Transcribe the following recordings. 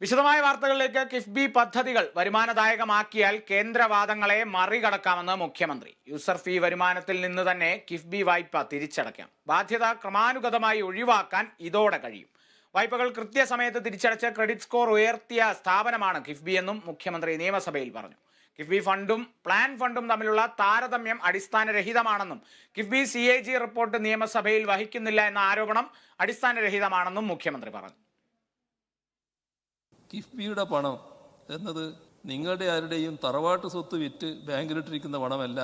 വിശദമായ വാർത്തകളിലേക്ക്. കിഫ്ബി പദ്ധതികൾ വരുമാനദായകമാക്കിയാൽ കേന്ദ്രവാദങ്ങളെ മറികടക്കാമെന്ന് മുഖ്യമന്ത്രി. യൂസർ ഫീ വരുമാനത്തിൽ നിന്ന് തന്നെ കിഫ്ബി വായ്പ തിരിച്ചടയ്ക്കാം. ബാധ്യത ക്രമാനുഗതമായി ഒഴിവാക്കാൻ ഇതോടെ കഴിയും. വായ്പകൾ കൃത്യസമയത്ത് തിരിച്ചടച്ച് ക്രെഡിറ്റ് സ്കോർ ഉയർത്തിയ സ്ഥാപനമാണ് കിഫ്ബി എന്നും മുഖ്യമന്ത്രി നിയമസഭയിൽ പറഞ്ഞു. കിഫ്ബി ഫണ്ടും പ്ലാൻ ഫണ്ടും തമ്മിലുള്ള താരതമ്യം അടിസ്ഥാനരഹിതമാണെന്നും കിഫ്ബി CAG റിപ്പോർട്ട് നിയമസഭയിൽ വഹിക്കുന്നില്ല എന്ന ആരോപണം അടിസ്ഥാനരഹിതമാണെന്നും മുഖ്യമന്ത്രി പറഞ്ഞു. കിഫ്ബിയുടെ പണം എന്നത് നിങ്ങളുടെ ആരുടെയും തറവാട്ട് സ്വത്ത് വിറ്റ് ബാങ്കിലിട്ടിരിക്കുന്ന പണമല്ല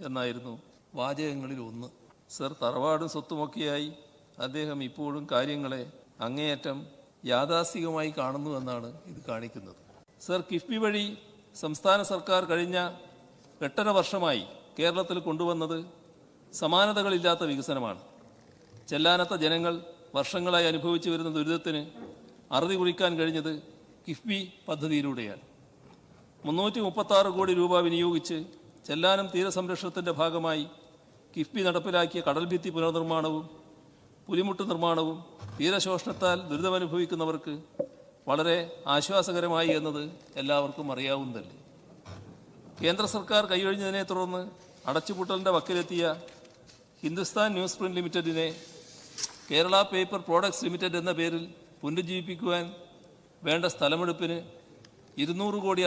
എന്നായിരുന്നു വാചകങ്ങളിൽ ഒന്ന്. സർ, തറവാടും സ്വത്തുമൊക്കെയായി അദ്ദേഹം ഇപ്പോഴും കാര്യങ്ങളെ അങ്ങേയറ്റം യാഥാസ്ഥികമായി കാണുന്നു എന്നാണ് ഇത് കാണിക്കുന്നത്. സർ, കിഫ്ബി വഴി സംസ്ഥാന സർക്കാർ കഴിഞ്ഞ 8.5 വർഷമായി കേരളത്തിൽ കൊണ്ടുവന്നത് സമാനതകളില്ലാത്ത വികസനമാണ്. ചെല്ലാനത്ത ജനങ്ങൾ വർഷങ്ങളായി അനുഭവിച്ചു വരുന്ന ദുരിതത്തിന് അറുതി കുറിക്കാൻ കഴിഞ്ഞത് കിഫ്ബി പദ്ധതിയിലൂടെയാണ്. 336 കോടി രൂപ വിനിയോഗിച്ച് ചെല്ലാനം തീരസംരക്ഷണത്തിൻ്റെ ഭാഗമായി കിഫ്ബി നടപ്പിലാക്കിയ കടൽഭിത്തി പുനർനിർമ്മാണവും പുലിമുട്ട് നിർമ്മാണവും തീരശോഷണത്താൽ ദുരിതമനുഭവിക്കുന്നവർക്ക് വളരെ ആശ്വാസകരമായി എന്നത് എല്ലാവർക്കും അറിയാവുന്നതല്ലേ. കേന്ദ്ര സർക്കാർ കൈയൊഴിഞ്ഞതിനെ തുടർന്ന് അടച്ചുപൂട്ടലിൻ്റെ വക്കിലെത്തിയ ഹിന്ദുസ്ഥാൻ ന്യൂസ് പ്രിന്റ് ലിമിറ്റഡിനെ കേരള പേപ്പർ പ്രോഡക്ട്സ് ലിമിറ്റഡ് എന്ന പേരിൽ പുനരുജ്ജീവിപ്പിക്കുവാൻ വേണ്ട സ്ഥലമെടുപ്പിന് 260 കോടി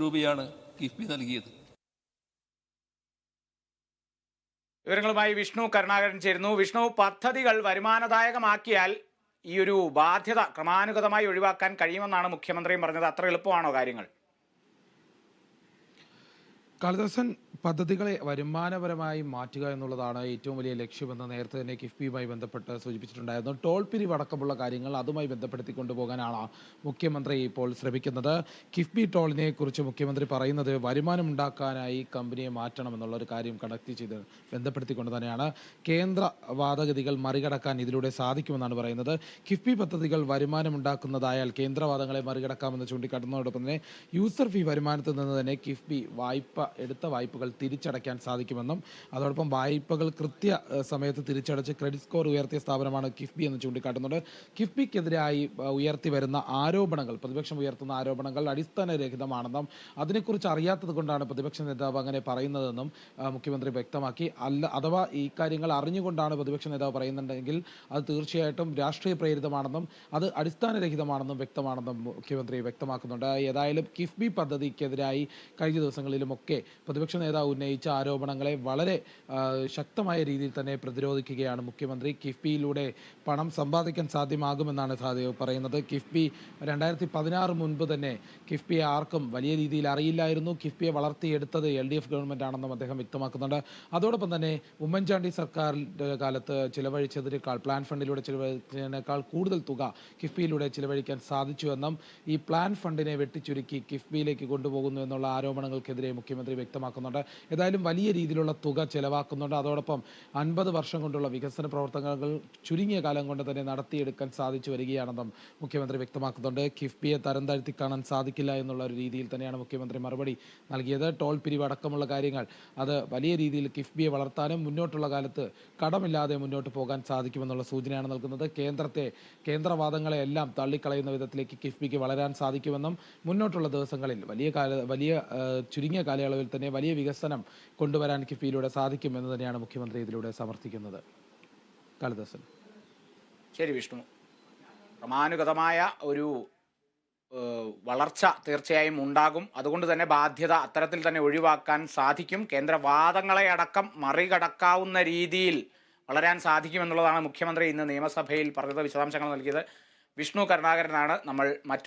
രൂപയാണ് കിഫ്ബി നൽകിയത്. വിവരങ്ങളുമായി വിഷ്ണു കരുണാകരൻ ചേരുന്നു. വിഷ്ണു, പദ്ധതികൾ വരുമാനദായകമാക്കിയാൽ ഈ ഒരു ബാധ്യത ക്രമാനുഗതമായി ഒഴിവാക്കാൻ കഴിയുമെന്നാണ് മുഖ്യമന്ത്രിയും പറഞ്ഞത്. അത്ര എളുപ്പമാണോ കാര്യങ്ങൾ? കാളിദാസൻ, പദ്ധതികളെ വരുമാനപരമായി മാറ്റുക എന്നുള്ളതാണ് ഏറ്റവും വലിയ ലക്ഷ്യമെന്ന് നേരത്തെ തന്നെ കിഫ്ബിയുമായി ബന്ധപ്പെട്ട് സൂചിപ്പിച്ചിട്ടുണ്ടായിരുന്നു. ടോൾ പിരിവ് അടക്കമുള്ള കാര്യങ്ങൾ അതുമായി ബന്ധപ്പെടുത്തി കൊണ്ടുപോകാനാണ് മുഖ്യമന്ത്രി ഇപ്പോൾ ശ്രമിക്കുന്നത്. കിഫ്ബി ടോളിനെ കുറിച്ച് മുഖ്യമന്ത്രി പറയുന്നത് വരുമാനം ഉണ്ടാക്കാനായി കമ്പനിയെ മാറ്റണം എന്നുള്ളൊരു കാര്യം കണക്ട് ചെയ്ത് ബന്ധപ്പെടുത്തിക്കൊണ്ട് തന്നെയാണ്. കേന്ദ്ര വാദഗതികൾ മറികടക്കാൻ ഇതിലൂടെ സാധിക്കുമെന്നാണ് പറയുന്നത്. കിഫ്ബി പദ്ധതികൾ വരുമാനമുണ്ടാക്കുന്നതായാൽ കേന്ദ്രവാദങ്ങളെ മറികടക്കാമെന്ന് ചൂണ്ടിക്കാട്ടുന്നതോടൊപ്പം തന്നെ യൂസർ ഫീ വരുമാനത്തിൽ നിന്ന് തന്നെ കിഫ്ബി എടുത്ത വായ്പകൾ തിരിച്ചടയ്ക്കാൻ സാധിക്കുമെന്നും അതോടൊപ്പം വായ്പകൾ സമയത്ത് തിരിച്ചടച്ച് ക്രെഡിറ്റ് സ്കോർ ഉയർത്തിയ സ്ഥാപനമാണ് കിഫ്ബി എന്ന് ചൂണ്ടിക്കാട്ടുന്നുണ്ട്. കിഫ്ബിക്കെതിരായി ഉയർത്തി വരുന്ന ആരോപണങ്ങൾ, പ്രതിപക്ഷം ഉയർത്തുന്ന ആരോപണങ്ങൾ അടിസ്ഥാനരഹിതമാണെന്നും അതിനെക്കുറിച്ച് അറിയാത്തത് കൊണ്ടാണ് പ്രതിപക്ഷ നേതാവ് അങ്ങനെ പറയുന്നതെന്നും മുഖ്യമന്ത്രി വ്യക്തമാക്കി. അഥവാ ഈ കാര്യങ്ങൾ അറിഞ്ഞുകൊണ്ടാണ് പ്രതിപക്ഷ നേതാവ് പറയുന്നുണ്ടെങ്കിൽ അത് തീർച്ചയായിട്ടും രാഷ്ട്രീയ പ്രേരിതമാണെന്നും അത് അടിസ്ഥാനരഹിതമാണെന്നും വ്യക്തമാണെന്നും മുഖ്യമന്ത്രി വ്യക്തമാക്കുന്നുണ്ട്. ഏതായാലും കിഫ്ബി പദ്ധതിക്കെതിരായി കഴിഞ്ഞ ദിവസങ്ങളിലുമൊക്കെ പ്രതിപക്ഷ നേതാവ് ഉന്നയിച്ച ആരോപണങ്ങളെ വളരെ ശക്തമായ രീതിയിൽ തന്നെ പ്രതിരോധിക്കുകയാണ് മുഖ്യമന്ത്രി. കിഫ്ബിയിലൂടെ പണം സമ്പാദിക്കാൻ സാധ്യമാകുമെന്നാണ് പറയുന്നത്. കിഫ്ബി 2016 മുൻപ് തന്നെ കിഫ്ബിയെ ആർക്കും വലിയ രീതിയിൽ അറിയില്ലായിരുന്നു. കിഫ്ബിയെ വളർത്തിയെടുത്തത് LDF ഗവൺമെന്റ് ആണെന്നും അദ്ദേഹം വ്യക്തമാക്കുന്നുണ്ട്. അതോടൊപ്പം തന്നെ ഉമ്മൻചാണ്ടി സർക്കാരിൻ്റെ കാലത്ത് ചിലവഴിച്ചതിനേക്കാൾ, പ്ലാൻ ഫണ്ടിലൂടെ ചിലവഴിച്ചതിനേക്കാൾ കൂടുതൽ തുക കിഫ്ബിയിലൂടെ ചിലവഴിക്കാൻ സാധിച്ചുവെന്നും ഈ പ്ലാൻ ഫണ്ടിനെ വെട്ടിച്ചുരുക്കി കിഫ്ബിയിലേക്ക് കൊണ്ടുപോകുന്നു എന്നുള്ള ആരോപണങ്ങൾക്കെതിരെ മുഖ്യമന്ത്രി വ്യക്തമാക്കുന്നുണ്ട്. ഏതായാലും വലിയ രീതിയിലുള്ള തുക ചെലവാക്കുന്നുണ്ട്. അതോടൊപ്പം 50 വർഷം കൊണ്ടുള്ള വികസന പ്രവർത്തനങ്ങൾ ചുരുങ്ങിയ കാലം കൊണ്ട് തന്നെ നടത്തിയെടുക്കാൻ സാധിച്ചു വരികയാണെന്നും മുഖ്യമന്ത്രി വ്യക്തമാക്കുന്നുണ്ട്. കിഫ്ബിയെ തരം താഴ്ത്തി കാണാൻ സാധിക്കില്ല എന്നുള്ള ഒരു രീതിയിൽ തന്നെയാണ് മുഖ്യമന്ത്രി മറുപടി നൽകിയത്. ടോൾ പിരിവ് അടക്കമുള്ള കാര്യങ്ങൾ അത് വലിയ രീതിയിൽ കിഫ്ബിയെ വളർത്താനും മുന്നോട്ടുള്ള കാലത്ത് കടമില്ലാതെ മുന്നോട്ട് പോകാൻ സാധിക്കുമെന്നുള്ള സൂചനയാണ് നൽകുന്നത്. കേന്ദ്രവാദങ്ങളെ എല്ലാം തള്ളിക്കളയുന്ന വിധത്തിലേക്ക് കിഫ്ബിക്ക് വളരാൻ സാധിക്കുമെന്നും മുന്നോട്ടുള്ള ദിവസങ്ങളിൽ വലിയ ചുരുങ്ങിയ കാലയളവിൽ തന്നെ വലിയ വികസനം കൊണ്ടുവരാൻ കിഫ്ബിയിലൂടെ സാധിക്കുമെന്ന് തന്നെയാണ് മുഖ്യമന്ത്രി ഇതിലൂടെ സമർത്ഥിക്കുന്നത്. കാളിദാസൻ. ശരി വിഷ്ണു, ക്രമാനുഗതമായ ഒരു വളർച്ച തീർച്ചയായും ഉണ്ടാകും. അതുകൊണ്ട് തന്നെ ബാധ്യത അത്തരത്തിൽ തന്നെ ഒഴിവാക്കാൻ സാധിക്കും. കേന്ദ്രവാദങ്ങളെ അടക്കം മറികടക്കാവുന്ന രീതിയിൽ വളരാൻ സാധിക്കുമെന്നുള്ളതാണ് മുഖ്യമന്ത്രി ഇന്ന് നിയമസഭയിൽ പറഞ്ഞത്. വിശദാംശങ്ങൾ നൽകിയത് വിഷ്ണു കരുണാകരനാണ്. നമ്മൾ മറ്റു